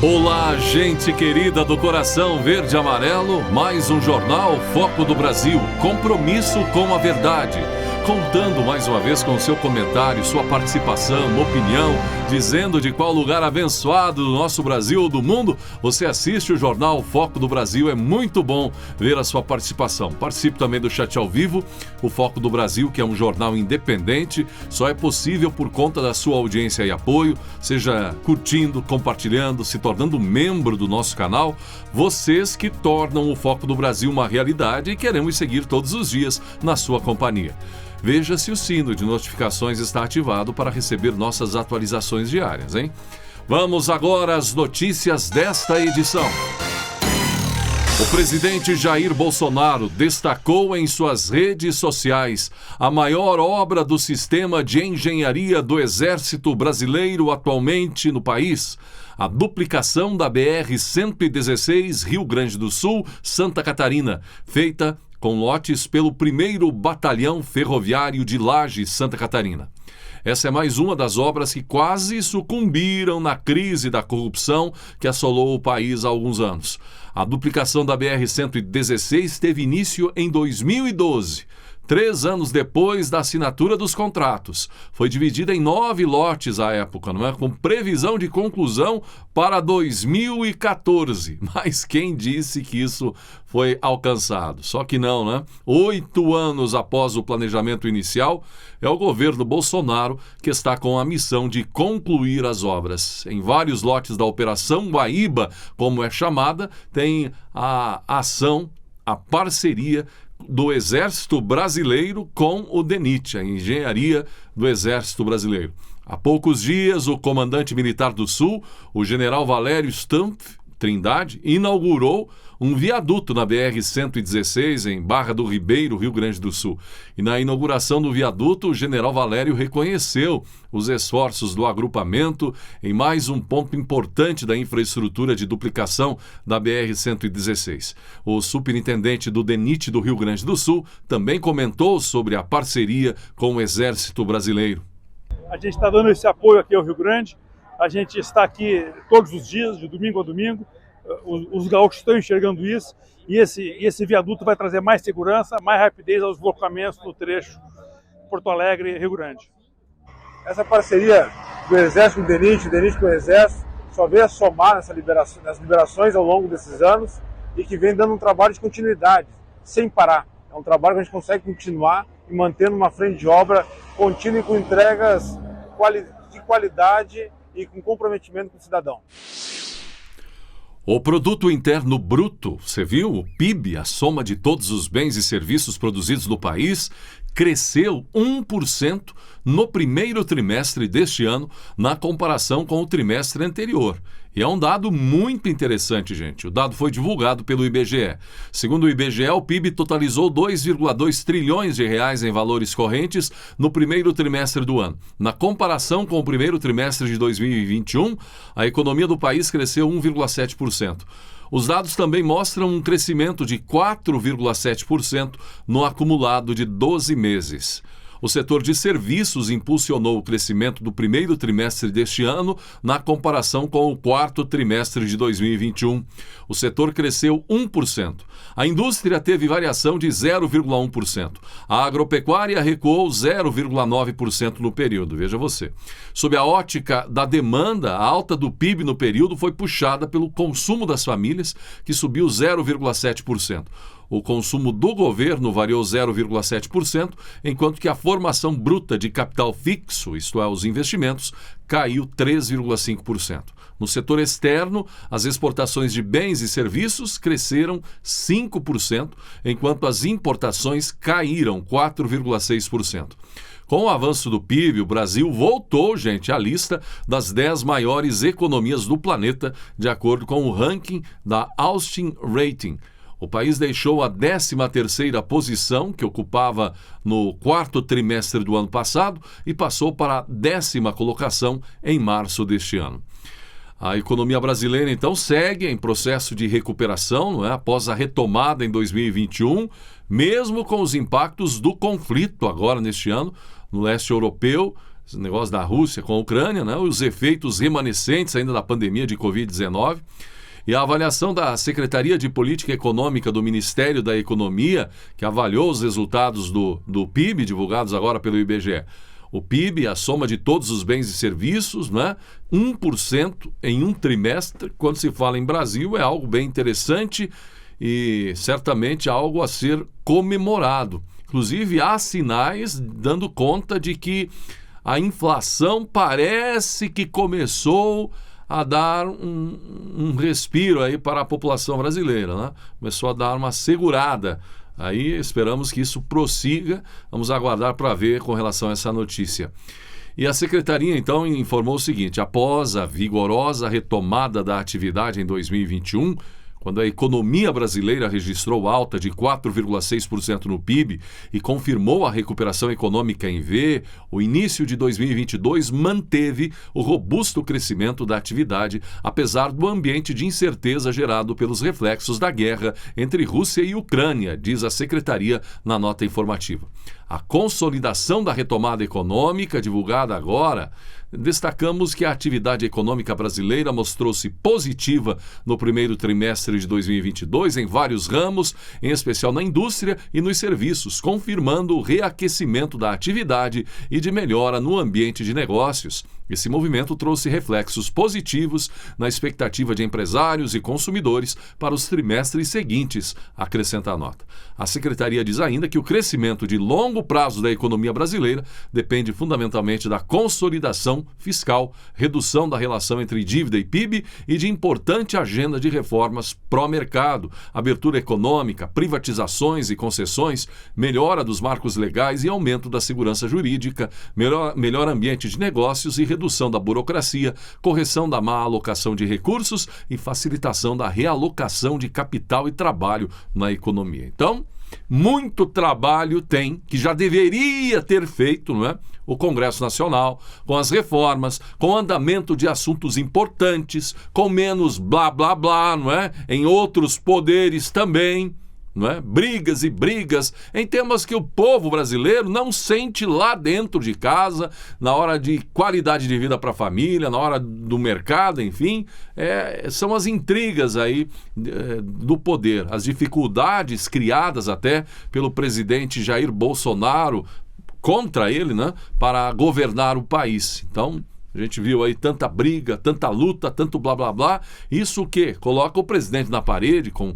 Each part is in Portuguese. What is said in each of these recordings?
Olá, gente querida do coração verde e amarelo, mais um jornal Foco do Brasil, compromisso com a verdade. Contando mais uma vez com seu comentário, sua participação, opinião, dizendo de qual lugar abençoado do nosso Brasil ou do mundo você assiste o jornal Foco do Brasil. É muito bom ver a sua participação. Participe também do chat ao vivo. O Foco do Brasil, que é um jornal independente, só é possível por conta da sua audiência e apoio, seja curtindo, compartilhando, se tornando membro do nosso canal. Vocês que tornam o Foco do Brasil uma realidade e queremos seguir todos os dias na sua companhia. Veja se o sino de notificações está ativado para receber nossas atualizações diárias, hein? Vamos agora às notícias desta edição. O presidente Jair Bolsonaro destacou em suas redes sociais a maior obra do sistema de engenharia do Exército Brasileiro atualmente no país, a duplicação da BR-116 Rio Grande do Sul, Santa Catarina, feita com lotes pelo 1º Batalhão Ferroviário de Lages, Santa Catarina. Essa é mais uma das obras que quase sucumbiram na crise da corrupção que assolou o país há alguns anos. A duplicação da BR-116 teve início em 2012. 3 anos depois da assinatura dos contratos. Foi dividida em 9 lotes à época, não é? Com previsão de conclusão para 2014. Mas quem disse que isso foi alcançado? Só que não, né? 8 anos após o planejamento inicial, é o governo Bolsonaro que está com a missão de concluir as obras. Em vários lotes da Operação Guaíba, como é chamada, tem a ação, a parceria do Exército Brasileiro com o DENIT, a Engenharia do Exército Brasileiro. Há poucos dias, o comandante militar do Sul, o general Valério Stampf Trindade, inaugurou um viaduto na BR-116 em Barra do Ribeiro, Rio Grande do Sul. E na inauguração do viaduto, o general Valério reconheceu os esforços do agrupamento em mais um ponto importante da infraestrutura de duplicação da BR-116. O superintendente do DENIT do Rio Grande do Sul também comentou sobre a parceria com o Exército Brasileiro. A gente está dando esse apoio aqui ao Rio Grande. A gente está aqui todos os dias, de domingo a domingo. Os gaúchos estão enxergando isso e esse viaduto vai trazer mais segurança, mais rapidez aos deslocamentos no trecho Porto Alegre-Rio Grande. Essa parceria do Exército com o DENIT com o Exército, só veio a somar nas liberações ao longo desses anos e que vem dando um trabalho de continuidade, sem parar. É um trabalho que a gente consegue continuar e mantendo uma frente de obra contínua e com entregas de qualidade e com comprometimento com o cidadão. O Produto Interno Bruto, você viu? O PIB, a soma de todos os bens e serviços produzidos no país, cresceu 1% no primeiro trimestre deste ano, na comparação com o trimestre anterior. E é um dado muito interessante, gente. O dado foi divulgado pelo IBGE. Segundo o IBGE, o PIB totalizou 2,2 trilhões de reais em valores correntes no primeiro trimestre do ano. Na comparação com o primeiro trimestre de 2021, a economia do país cresceu 1,7%. Os dados também mostram um crescimento de 4,7% no acumulado de 12 meses. O setor de serviços impulsionou o crescimento do primeiro trimestre deste ano na comparação com o quarto trimestre de 2021. O setor cresceu 1%. A indústria teve variação de 0,1%. A agropecuária recuou 0,9% no período, veja você. Sob a ótica da demanda, a alta do PIB no período foi puxada pelo consumo das famílias, que subiu 0,7%. O consumo do governo variou 0,7%, enquanto que a formação bruta de capital fixo, isto é, os investimentos, caiu 3,5%. No setor externo, as exportações de bens e serviços cresceram 5%, enquanto as importações caíram 4,6%. Com o avanço do PIB, o Brasil voltou, gente, à lista das 10 maiores economias do planeta, de acordo com o ranking da Austin Rating. O país deixou a 13ª posição, que ocupava no quarto trimestre do ano passado, e passou para a 10ª colocação em março deste ano. A economia brasileira, então, segue em processo de recuperação, não é? Após a retomada em 2021, mesmo com os impactos do conflito agora neste ano no leste europeu, esse negócio da Rússia com a Ucrânia, né? Os efeitos remanescentes ainda da pandemia de Covid-19. E a avaliação da Secretaria de Política Econômica do Ministério da Economia, que avaliou os resultados do PIB, divulgados agora pelo IBGE. O PIB, a soma de todos os bens e serviços, né? 1% em um trimestre, quando se fala em Brasil, é algo bem interessante e certamente algo a ser comemorado. Inclusive, há sinais dando conta de que a inflação parece que começou a dar um respiro aí para a população brasileira, né? Começou a dar uma segurada. Aí esperamos que isso prossiga. Vamos aguardar para ver com relação a essa notícia. E a Secretaria, então, informou o seguinte: após a vigorosa retomada da atividade em 2021, quando a economia brasileira registrou alta de 4,6% no PIB e confirmou a recuperação econômica em V, o início de 2022 manteve o robusto crescimento da atividade, apesar do ambiente de incerteza gerado pelos reflexos da guerra entre Rússia e Ucrânia, diz a Secretaria na nota informativa. A consolidação da retomada econômica, divulgada agora, destacamos que a atividade econômica brasileira mostrou-se positiva no primeiro trimestre de 2022 em vários ramos, em especial na indústria e nos serviços, confirmando o reaquecimento da atividade e de melhora no ambiente de negócios. Esse movimento trouxe reflexos positivos na expectativa de empresários e consumidores para os trimestres seguintes, acrescenta a nota. A Secretaria diz ainda que o crescimento de longo prazo da economia brasileira depende fundamentalmente da consolidação fiscal, redução da relação entre dívida e PIB e de importante agenda de reformas pró-mercado, abertura econômica, privatizações e concessões, melhora dos marcos legais e aumento da segurança jurídica, melhor ambiente de negócios e redução da burocracia, correção da má alocação de recursos e facilitação da realocação de capital e trabalho na economia. Então, muito trabalho tem, que já deveria ter feito, não é? O Congresso Nacional, com as reformas, com o andamento de assuntos importantes, com menos blá blá blá, não é? Em outros poderes também. Não é? Brigas e brigas em temas que o povo brasileiro não sente lá dentro de casa, na hora de qualidade de vida para a família, na hora do mercado, enfim, são as intrigas aí do poder, as dificuldades criadas até pelo presidente Jair Bolsonaro contra ele, né, para governar o país. Então, a gente viu aí tanta briga, tanta luta, tanto blá blá blá. Isso o quê? Coloca o presidente na parede com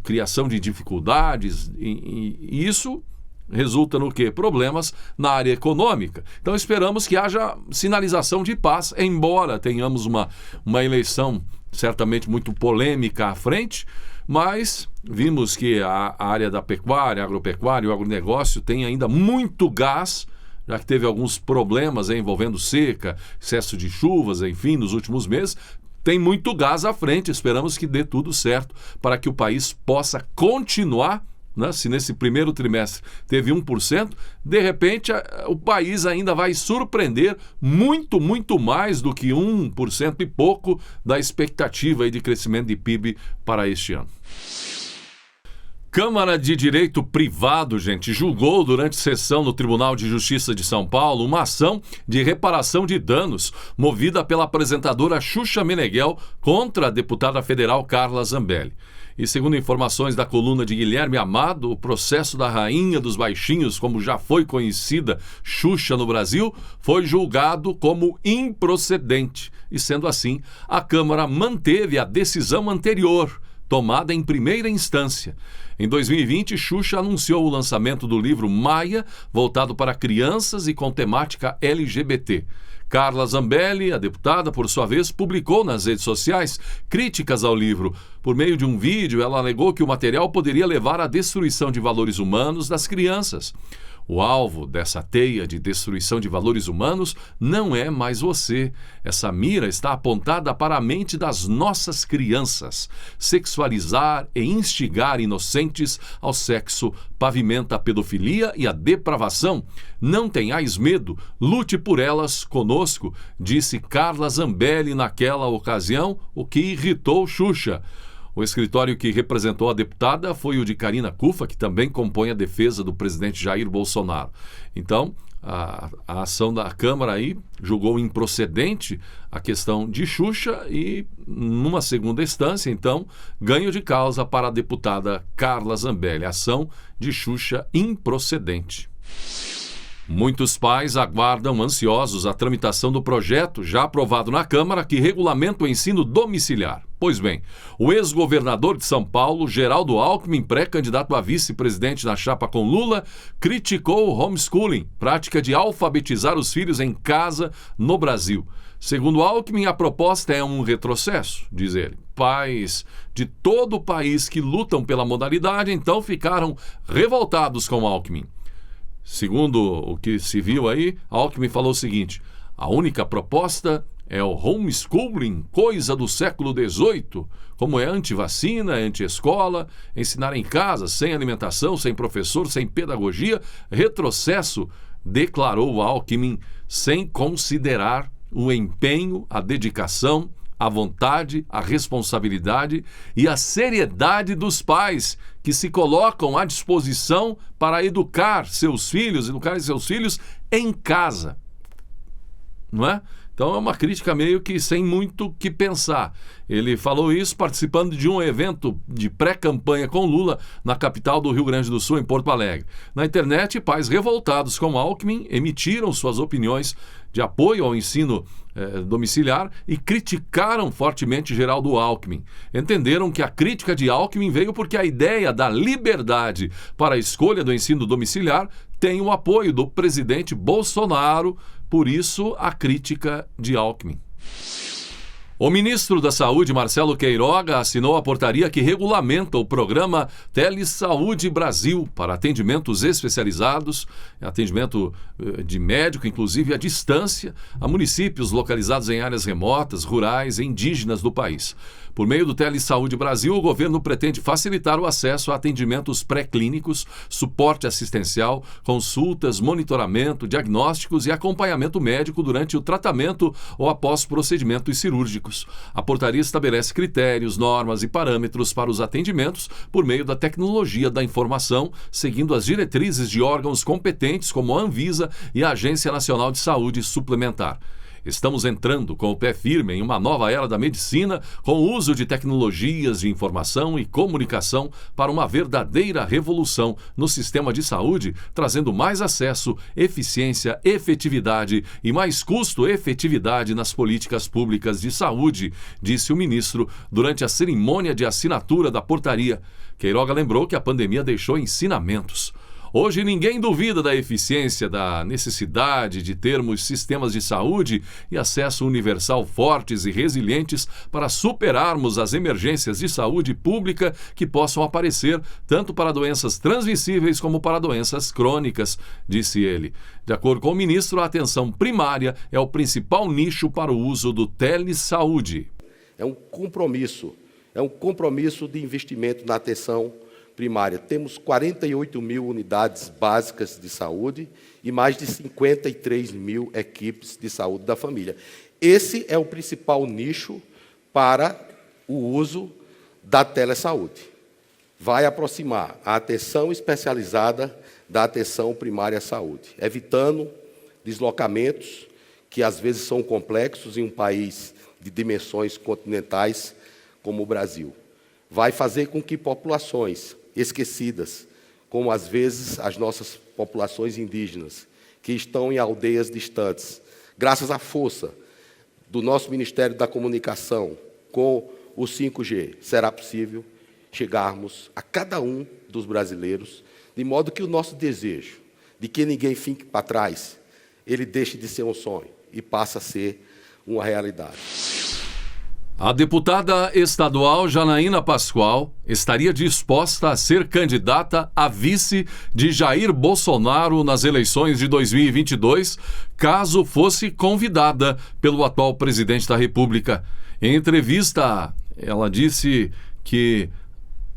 criação de dificuldades e isso resulta no quê? Problemas na área econômica. Então esperamos que haja sinalização de paz, embora tenhamos uma eleição certamente muito polêmica à frente, mas vimos que a área da pecuária, agropecuária e o agronegócio tem ainda muito gás, já que teve alguns problemas envolvendo seca, excesso de chuvas, enfim, nos últimos meses. Tem muito gás à frente, esperamos que dê tudo certo para que o país possa continuar, né? Se nesse primeiro trimestre teve 1%, de repente o país ainda vai surpreender muito, muito mais do que 1% e pouco da expectativa aí de crescimento de PIB para este ano. Câmara de Direito Privado, gente, julgou durante sessão no Tribunal de Justiça de São Paulo uma ação de reparação de danos movida pela apresentadora Xuxa Meneghel contra a deputada federal Carla Zambelli. E segundo informações da coluna de Guilherme Amado, o processo da rainha dos baixinhos, como já foi conhecida Xuxa no Brasil, foi julgado como improcedente. E sendo assim, a Câmara manteve a decisão anterior, tomada em primeira instância. Em 2020, Xuxa anunciou o lançamento do livro Maia, voltado para crianças e com temática LGBT. Carla Zambelli, a deputada, por sua vez, publicou nas redes sociais críticas ao livro. Por meio de um vídeo, ela alegou que o material poderia levar à destruição de valores humanos das crianças. O alvo dessa teia de destruição de valores humanos não é mais você. Essa mira está apontada para a mente das nossas crianças. Sexualizar e instigar inocentes ao sexo pavimenta a pedofilia e a depravação. Não tenhais medo, lute por elas conosco, disse Carla Zambelli naquela ocasião, o que irritou Xuxa. O escritório que representou a deputada foi o de Karina Cufa, que também compõe a defesa do presidente Jair Bolsonaro. Então, a ação da Câmara aí julgou improcedente a questão de Xuxa e, numa segunda instância, então, ganho de causa para a deputada Carla Zambelli. Ação de Xuxa improcedente. Muitos pais aguardam ansiosos a tramitação do projeto, já aprovado na Câmara, que regulamenta o ensino domiciliar. Pois bem, o ex-governador de São Paulo, Geraldo Alckmin, pré-candidato a vice-presidente na chapa com Lula, criticou o homeschooling, prática de alfabetizar os filhos em casa no Brasil. Segundo Alckmin, a proposta é um retrocesso, diz ele. Pais de todo o país que lutam pela modalidade, então, ficaram revoltados com Alckmin. Segundo o que se viu aí, Alckmin falou o seguinte: a única proposta é o homeschooling, coisa do século XVIII, como é anti-vacina, anti-escola, ensinar em casa, sem alimentação, sem professor, sem pedagogia, retrocesso, declarou Alckmin, sem considerar o empenho, a dedicação, a vontade, a responsabilidade e a seriedade dos pais que se colocam à disposição para educarem seus filhos em casa. Não é? Então é uma crítica meio que sem muito o que pensar. Ele falou isso participando de um evento de pré-campanha com Lula na capital do Rio Grande do Sul, em Porto Alegre. Na internet, pais revoltados com Alckmin emitiram suas opiniões de apoio ao ensino domiciliar e criticaram fortemente Geraldo Alckmin. Entenderam que a crítica de Alckmin veio porque a ideia da liberdade para a escolha do ensino domiciliar tem o apoio do presidente Bolsonaro, por isso a crítica de Alckmin. O ministro da Saúde, Marcelo Queiroga, assinou a portaria que regulamenta o programa Telesaúde Brasil para atendimentos especializados, atendimento de médico, inclusive à distância, a municípios localizados em áreas remotas, rurais e indígenas do país. Por meio do Telesaúde Brasil, o governo pretende facilitar o acesso a atendimentos pré-clínicos, suporte assistencial, consultas, monitoramento, diagnósticos e acompanhamento médico durante o tratamento ou após procedimentos cirúrgicos. A portaria estabelece critérios, normas e parâmetros para os atendimentos por meio da tecnologia da informação, seguindo as diretrizes de órgãos competentes como a Anvisa e a Agência Nacional de Saúde Suplementar. Estamos entrando com o pé firme em uma nova era da medicina, com o uso de tecnologias de informação e comunicação para uma verdadeira revolução no sistema de saúde, trazendo mais acesso, eficiência, efetividade e mais custo-efetividade nas políticas públicas de saúde, disse o ministro durante a cerimônia de assinatura da portaria. Queiroga lembrou que a pandemia deixou ensinamentos. Hoje ninguém duvida da eficiência, da necessidade de termos sistemas de saúde e acesso universal fortes e resilientes para superarmos as emergências de saúde pública que possam aparecer tanto para doenças transmissíveis como para doenças crônicas, disse ele. De acordo com o ministro, a atenção primária é o principal nicho para o uso do telesaúde. É um compromisso de investimento na atenção primária. Temos 48 mil unidades básicas de saúde e mais de 53 mil equipes de saúde da família. Esse é o principal nicho para o uso da telesaúde. Vai aproximar a atenção especializada da atenção primária à saúde, evitando deslocamentos que às vezes são complexos em um país de dimensões continentais como o Brasil. Vai fazer com que populações esquecidas, como às vezes as nossas populações indígenas, que estão em aldeias distantes, graças à força do nosso Ministério da Comunicação, com o 5G, será possível chegarmos a cada um dos brasileiros, de modo que o nosso desejo de que ninguém fique para trás, ele deixe de ser um sonho e passe a ser uma realidade. A deputada estadual Janaína Pascoal estaria disposta a ser candidata a vice de Jair Bolsonaro nas eleições de 2022, caso fosse convidada pelo atual presidente da República. Em entrevista, ela disse que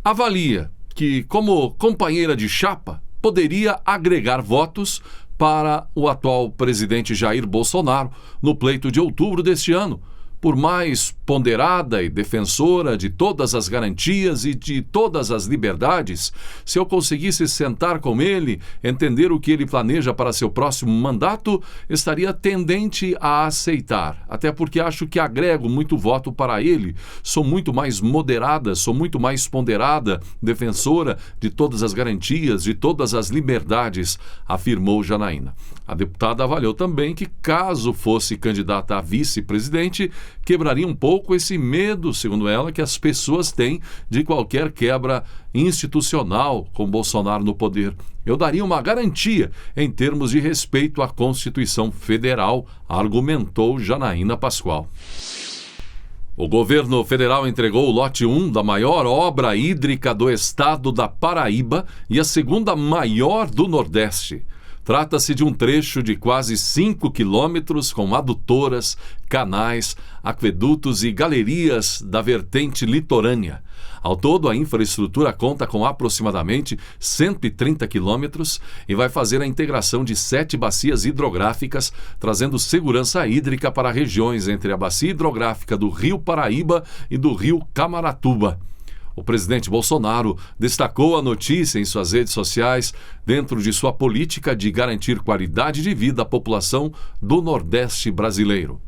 avalia que, como companheira de chapa, poderia agregar votos para o atual presidente Jair Bolsonaro no pleito de outubro deste ano. por mais ponderada e defensora de todas as garantias e de todas as liberdades, se eu conseguisse sentar com ele, entender o que ele planeja para seu próximo mandato, estaria tendente a aceitar, até porque acho que agrego muito voto para ele, sou muito mais moderada, sou muito mais ponderada, defensora de todas as garantias, de todas as liberdades, afirmou Janaína. A deputada avaliou também que, caso fosse candidata a vice-presidente, quebraria um pouco esse medo, segundo ela, que as pessoas têm de qualquer quebra institucional com Bolsonaro no poder. Eu daria uma garantia em termos de respeito à Constituição Federal, argumentou Janaína Pascoal. O governo federal entregou o lote 1 da maior obra hídrica do estado da Paraíba e a segunda maior do Nordeste. Trata-se de um trecho de quase 5 quilômetros com adutoras, canais, aquedutos e galerias da vertente litorânea. Ao todo, a infraestrutura conta com aproximadamente 130 quilômetros e vai fazer a integração de 7 bacias hidrográficas, trazendo segurança hídrica para regiões entre a bacia hidrográfica do Rio Paraíba e do Rio Camaratuba. O presidente Bolsonaro destacou a notícia em suas redes sociais dentro de sua política de garantir qualidade de vida à população do Nordeste brasileiro.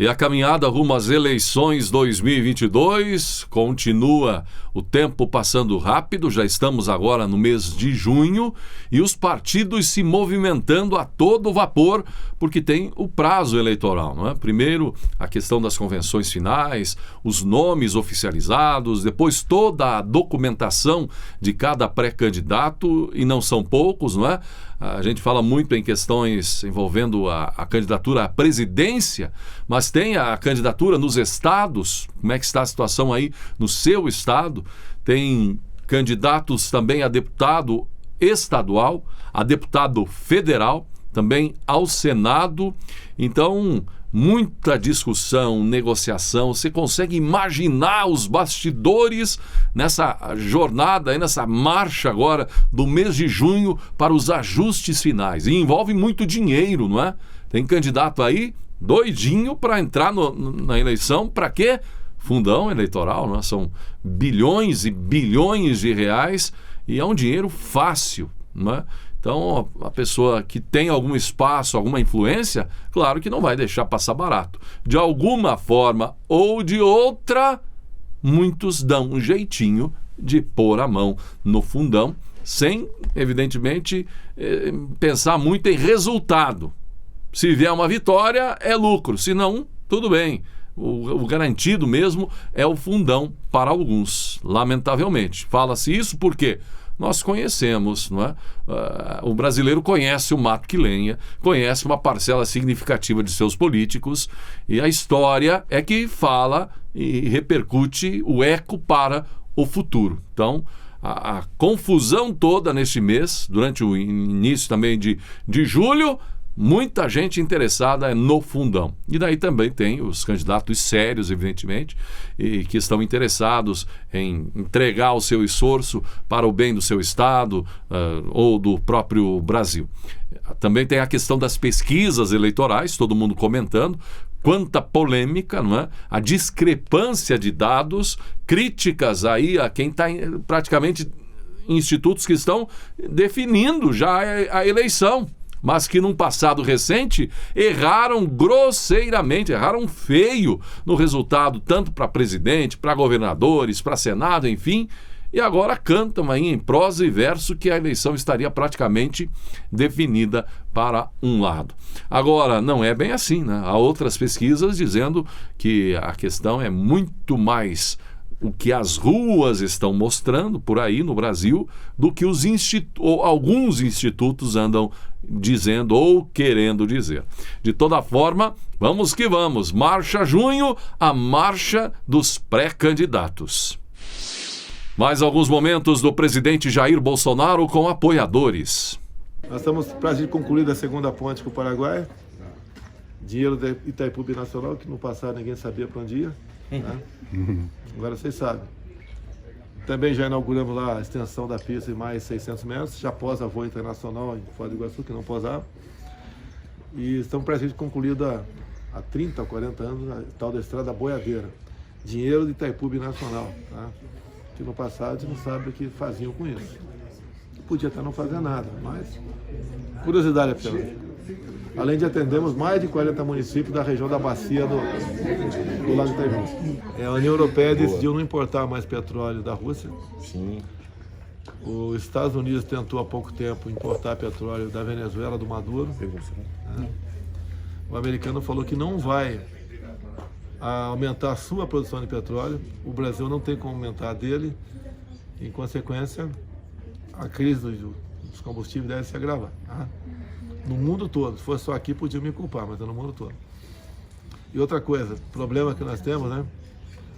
E a caminhada rumo às eleições 2022 continua, o tempo passando rápido, já estamos agora no mês de junho e os partidos se movimentando a todo vapor, porque tem o prazo eleitoral, não é? Primeiro, a questão das convenções finais, os nomes oficializados, depois toda a documentação de cada pré-candidato, e não são poucos, não é? A gente fala muito em questões envolvendo a candidatura à presidência, mas tem a candidatura nos estados. Como é que está a situação aí no seu estado? Tem candidatos também a deputado estadual, a deputado federal, também ao Senado. Então, muita discussão, negociação. Você consegue imaginar os bastidores nessa jornada, nessa marcha agora do mês de junho para os ajustes finais. E envolve muito dinheiro, não é? Tem candidato aí doidinho para entrar na eleição. Para quê? Fundão eleitoral, não é? São bilhões e bilhões de reais e é um dinheiro fácil, não é? Então, a pessoa que tem algum espaço, alguma influência, claro que não vai deixar passar barato. De alguma forma ou de outra, muitos dão um jeitinho de pôr a mão no fundão, sem, evidentemente, pensar muito em resultado. Se vier uma vitória, é lucro. Se não, tudo bem. O garantido mesmo é o fundão para alguns, lamentavelmente. Fala-se isso porque nós conhecemos, não é? O brasileiro conhece o mato que lenha, conhece uma parcela significativa de seus políticos e a história é que fala e repercute o eco para o futuro. Então, a confusão toda neste mês, durante o início também de julho, muita gente interessada no fundão. E daí também tem os candidatos sérios, evidentemente, e que estão interessados em entregar o seu esforço para o bem do seu estado ou do próprio Brasil. Também tem a questão das pesquisas eleitorais, todo mundo comentando, quanta polêmica, não é? A discrepância de dados, críticas aí a quem está praticamente em institutos que estão definindo já a eleição, mas que num passado recente erraram grosseiramente, erraram feio no resultado, tanto para presidente, para governadores, para Senado, enfim, e agora cantam aí em prosa e verso que a eleição estaria praticamente definida para um lado. Agora, não é bem assim, né? Há outras pesquisas dizendo que a questão é muito mais o que as ruas estão mostrando por aí no Brasil do que alguns institutos andam dizendo ou querendo dizer. De toda forma, vamos que vamos. Marcha junho, a marcha dos pré-candidatos. Mais alguns momentos do presidente Jair Bolsonaro com apoiadores. Nós estamos para concluir a segunda ponte com o Paraguai. Dinheiro da Itaipu Binacional, que no passado ninguém sabia para onde ia. Né? Agora vocês sabem. Também já inauguramos lá a extensão da pista em mais 600 metros, já pós a voo internacional em Foz do Iguaçu, que não posava. E estamos prestes concluída há 30 ou 40 anos, a tal da estrada boiadeira. Dinheiro de Itaipu Binacional, tá? Que no passado a gente não sabe o que faziam com isso. Podia até não fazer nada, mas curiosidade apenas. Além de atendermos mais de 40 municípios da região da bacia do Lago Itaipu. A União Europeia decidiu não importar mais petróleo da Rússia. Sim. Os Estados Unidos tentou há pouco tempo importar petróleo da Venezuela, do Maduro. O americano falou que não vai aumentar a sua produção de petróleo. O Brasil não tem como aumentar a dele. Em consequência, a crise dos combustíveis deve se agravar. Tá? No mundo todo. Se fosse só aqui, podia me culpar, mas é no mundo todo. E outra coisa, problema que nós temos, né?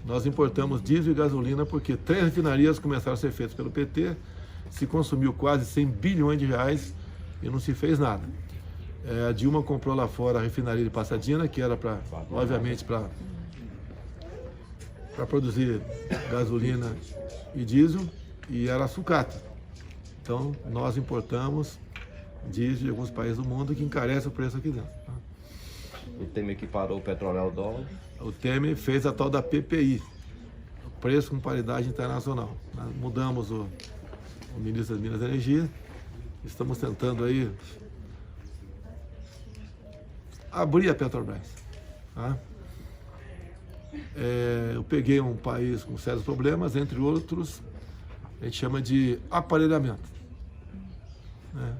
Nós importamos diesel e gasolina porque 3 refinarias começaram a ser feitas pelo PT, se consumiu quase 100 bilhões de reais e não se fez nada. A Dilma comprou lá fora a refinaria de Passadina, que era obviamente para produzir gasolina e diesel, e era sucata. Então, nós importamos diesel de alguns países do mundo que encarece o preço aqui dentro. Tá? O Temer equiparou o petróleo ao dólar. O Temer fez a tal da PPI, preço com paridade internacional. Nós mudamos o ministro das Minas e Energia, estamos tentando aí abrir a Petrobras. Tá? Eu peguei um país com sérios problemas, entre outros, a gente chama de aparelhamento. Né?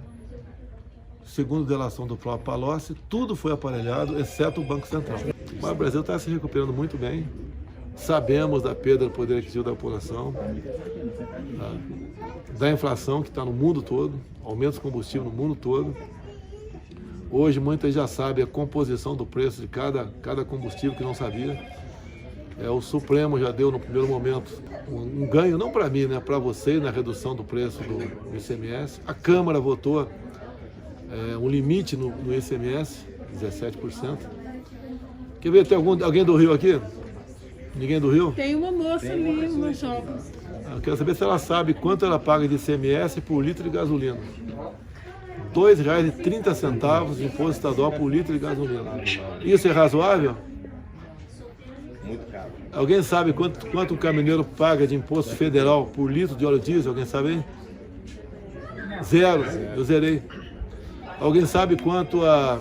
Segundo delação do próprio Palocci, tudo foi aparelhado, exceto o Banco Central. Mas o Brasil está se recuperando muito bem. Sabemos da perda do poder aquisitivo da população, da inflação que está no mundo todo, aumento do combustível no mundo todo. Hoje, muitas já sabem a composição do preço de cada combustível que não sabia. O Supremo já deu, no primeiro momento, um ganho, não para mim, né, para vocês, na redução do preço do ICMS. A Câmara votou um limite no ICMS, 17%. Quer ver, tem alguém do Rio aqui? Ninguém do Rio? Tem uma moça ali, uma jovem. Eu quero saber se ela sabe quanto ela paga de ICMS por litro de gasolina. R$ 2,30 de imposto estadual por litro de gasolina. Isso é razoável? Muito caro. Alguém sabe quanto o caminhoneiro paga de imposto federal por litro de óleo diesel? Alguém sabe aí? 0. Eu zerei. Alguém sabe quanto a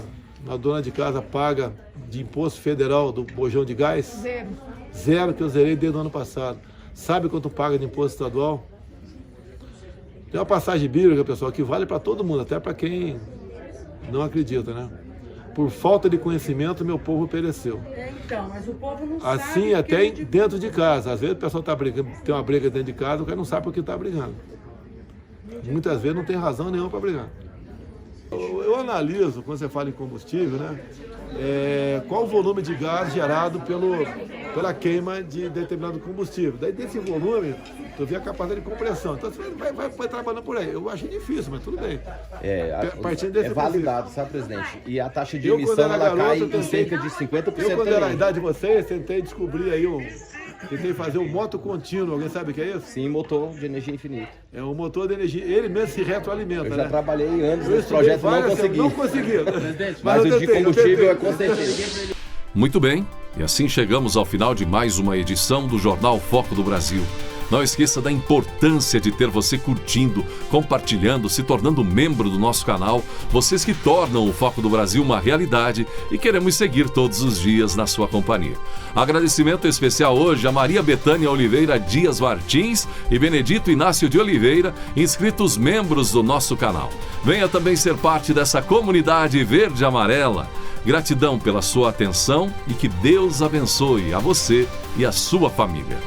dona de casa paga de imposto federal do bojão de gás? 0. 0, que eu zerei desde o ano passado. Sabe quanto paga de imposto estadual? Tem uma passagem bíblica, pessoal, que vale para todo mundo, até para quem não acredita, né? Por falta de conhecimento, meu povo pereceu. Então, mas o povo não sabe. Assim, até dentro de casa. Às vezes o pessoal está brigando, tem uma briga dentro de casa, o cara não sabe por que está brigando. Muitas vezes não tem razão nenhuma para brigar. Eu analiso, quando você fala em combustível, né, qual o volume de gás gerado pela queima de determinado combustível. Daí desse volume, tu vê a capacidade de compressão. Então você vai trabalhando por aí. Eu achei difícil, mas tudo bem. Partindo desse validado, sabe, presidente? E a taxa de emissão ela cai em cerca de 50%. Eu, quando era a idade de vocês, tentei descobrir aí tentei fazer um moto contínuo. Alguém sabe o que é isso? Sim, motor de energia infinita. É um motor de energia. Ele mesmo se retroalimenta. Eu já trabalhei anos nesse projeto e não consegui. Não consegui. Mas o de combustível é com certeza. Muito bem, e assim chegamos ao final de mais uma edição do Jornal Foco do Brasil. Não esqueça da importância de ter você curtindo, compartilhando, se tornando membro do nosso canal, vocês que tornam o Foco do Brasil uma realidade e queremos seguir todos os dias na sua companhia. Agradecimento especial hoje a Maria Betânia Oliveira Dias Martins e Benedito Inácio de Oliveira, inscritos membros do nosso canal. Venha também ser parte dessa comunidade verde e amarela. Gratidão pela sua atenção e que Deus abençoe a você e a sua família.